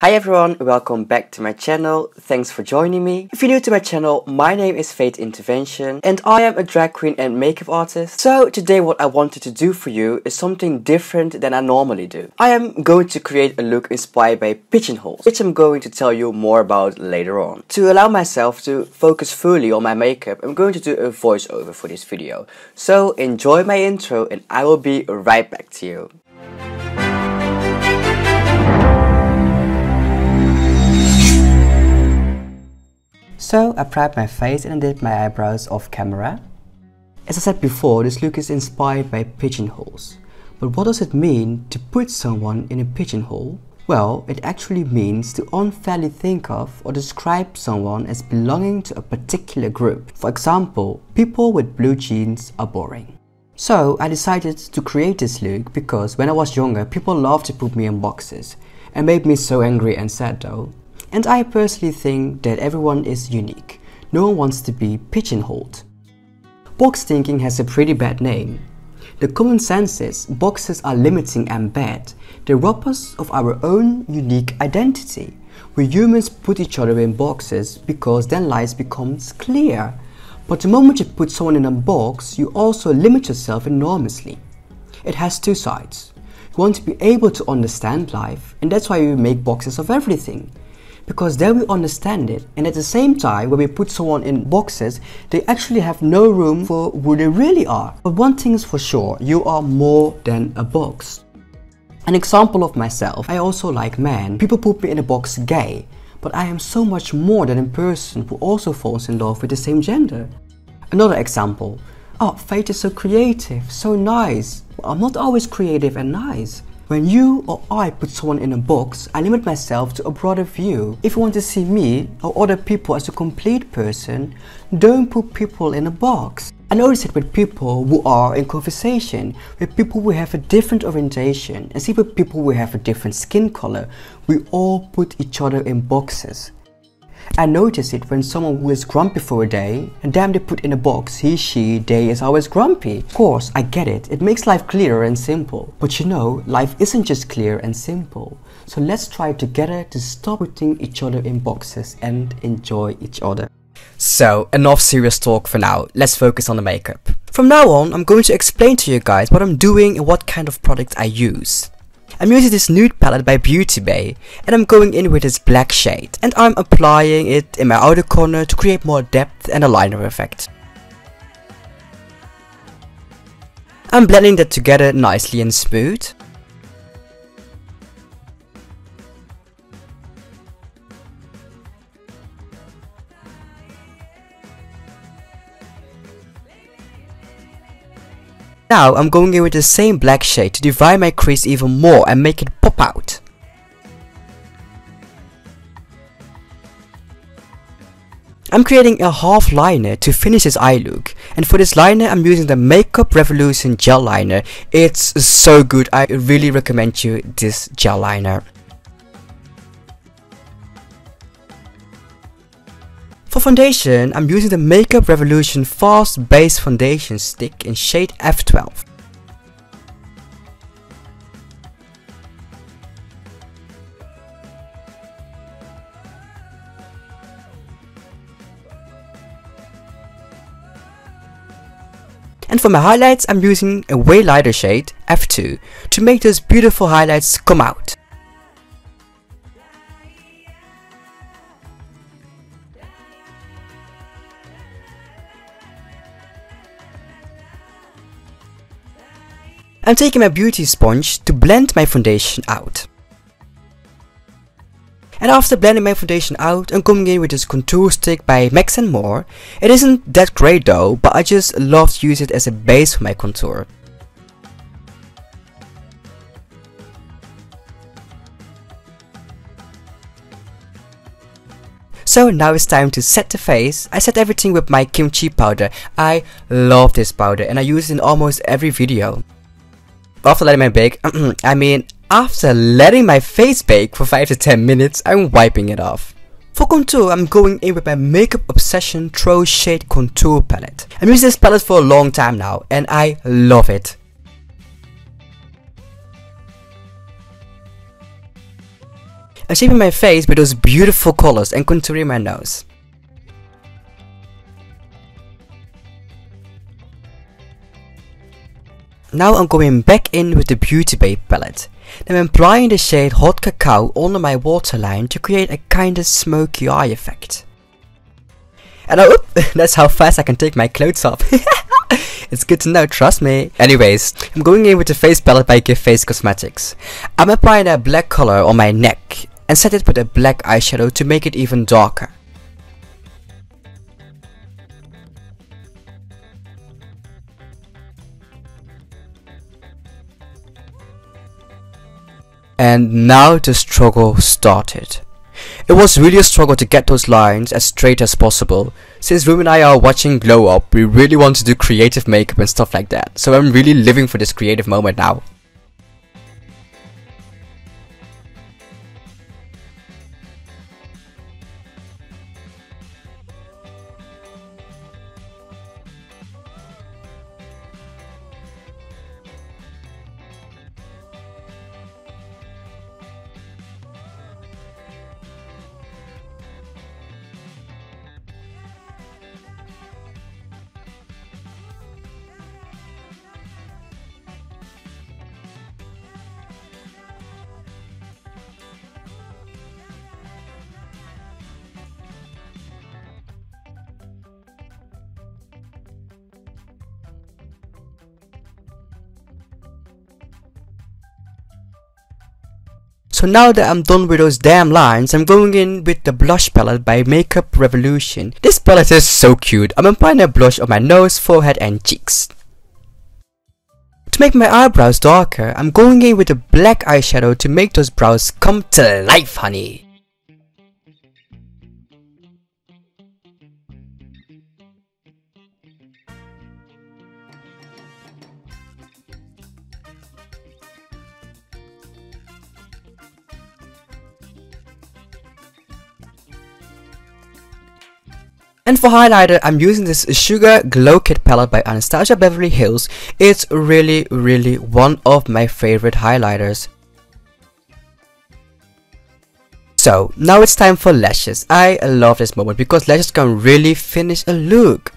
Hi everyone, welcome back to my channel. Thanks for joining me. If you're new to my channel, my name is Fate Intervention and I am a drag queen and makeup artist. So today what I wanted to do for you is something different than I normally do. I am going to create a look inspired by pigeonholes, which I'm going to tell you more about later on. To allow myself to focus fully on my makeup, I'm going to do a voiceover for this video. So enjoy my intro and I will be right back to you. So I prepped my face and I did my eyebrows off camera. As I said before, this look is inspired by pigeonholes. But what does it mean to put someone in a pigeonhole? Well, it actually means to unfairly think of or describe someone as belonging to a particular group. For example, people with blue jeans are boring. So I decided to create this look because when I was younger, people loved to put me in boxes. It made me so angry and sad though. And I personally think that everyone is unique. No one wants to be pigeonholed. Box thinking has a pretty bad name. The common sense is boxes are limiting and bad. They rob us of our own unique identity. We humans put each other in boxes because then life becomes clear. But the moment you put someone in a box, you also limit yourself enormously. It has two sides. You want to be able to understand life, and that's why we make boxes of everything. Because then we understand it, and at the same time when we put someone in boxes, they actually have no room for who they really are. But one thing is for sure, you are more than a box. An example of myself, I also like men. People put me in a box gay, but I am so much more than a person who also falls in love with the same gender. Another example, oh, Fate is so creative, so nice. Well, I'm not always creative and nice. When you or I put someone in a box, I limit myself to a broader view. If you want to see me or other people as a complete person, don't put people in a box. I notice it with people who are in conversation, with people who have a different orientation, and see with people who have a different skin color. We all put each other in boxes. I notice it when someone who is grumpy for a day, and damn they put in a box, he, she, they is always grumpy. Of course, I get it, it makes life clearer and simple. But you know, life isn't just clear and simple. So let's try together to stop putting each other in boxes and enjoy each other. So, enough serious talk for now, let's focus on the makeup. From now on, I'm going to explain to you guys what I'm doing and what kind of product I use. I'm using this nude palette by Beauty Bay and I'm going in with this black shade and I'm applying it in my outer corner to create more depth and a liner effect. I'm blending that together nicely and smooth. Now I'm going in with the same black shade to divide my crease even more and make it pop out. I'm creating a half liner to finish this eye look, and for this liner I'm using the Makeup Revolution gel liner. It's so good, I really recommend you this gel liner. For foundation, I'm using the Makeup Revolution Fast Base Foundation Stick in shade F12. And for my highlights, I'm using a way lighter shade, F2, to make those beautiful highlights come out. I'm taking my beauty sponge to blend my foundation out. And after blending my foundation out, I'm coming in with this contour stick by Max & More. It isn't that great though, but I just love to use it as a base for my contour. So now it's time to set the face. I set everything with my Kimchi powder. I love this powder and I use it in almost every video. After letting my face bake for 5 to 10 minutes, I'm wiping it off. For contour, I'm going in with my Makeup Obsession Throw Shade Contour Palette. I'm using this palette for a long time now and I love it. I'm shaping my face with those beautiful colors and contouring my nose. Now I'm going back in with the Beauty Bay palette. Then I'm applying the shade Hot Cacao under my waterline to create a kinda smoky eye effect. And oh, that's how fast I can take my clothes off. It's good to know, trust me. Anyways, I'm going in with the face palette by Give Face Cosmetics. I'm applying a black color on my neck and set it with a black eyeshadow to make it even darker. And now the struggle started. It was really a struggle to get those lines as straight as possible. Since Rumi and I are watching Glow Up, we really want to do creative makeup and stuff like that. So I'm really living for this creative moment now. So now that I'm done with those damn lines, I'm going in with the blush palette by Makeup Revolution. This palette is so cute. I'm applying a blush on my nose, forehead and cheeks. To make my eyebrows darker, I'm going in with a black eyeshadow to make those brows come to life, honey. And for highlighter, I'm using this Sugar Glow Kit palette by Anastasia Beverly Hills. It's really one of my favorite highlighters. So now it's time for lashes. I love this moment because lashes can really finish a look.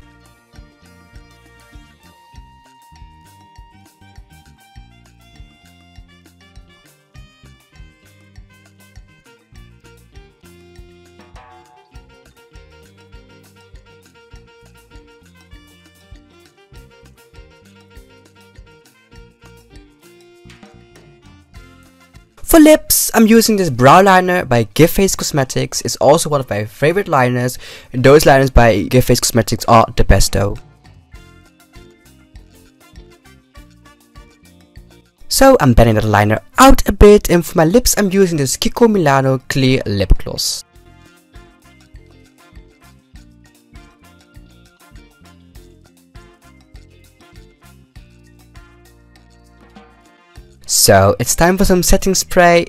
For lips, I'm using this brow liner by Give Face Cosmetics. It's also one of my favorite liners. Those liners by Give Face Cosmetics are the best though. So I'm blending the liner out a bit, and for my lips I'm using this Kiko Milano Clear Lip Gloss. So it's time for some setting spray.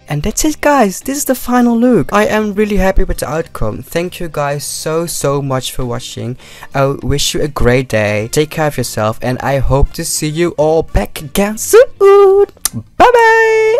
And that's it guys, this is the final look. I am really happy with the outcome. Thank you guys so much for watching. I wish you a great day. Take care of yourself and I hope to see you all back again soon. Bye bye.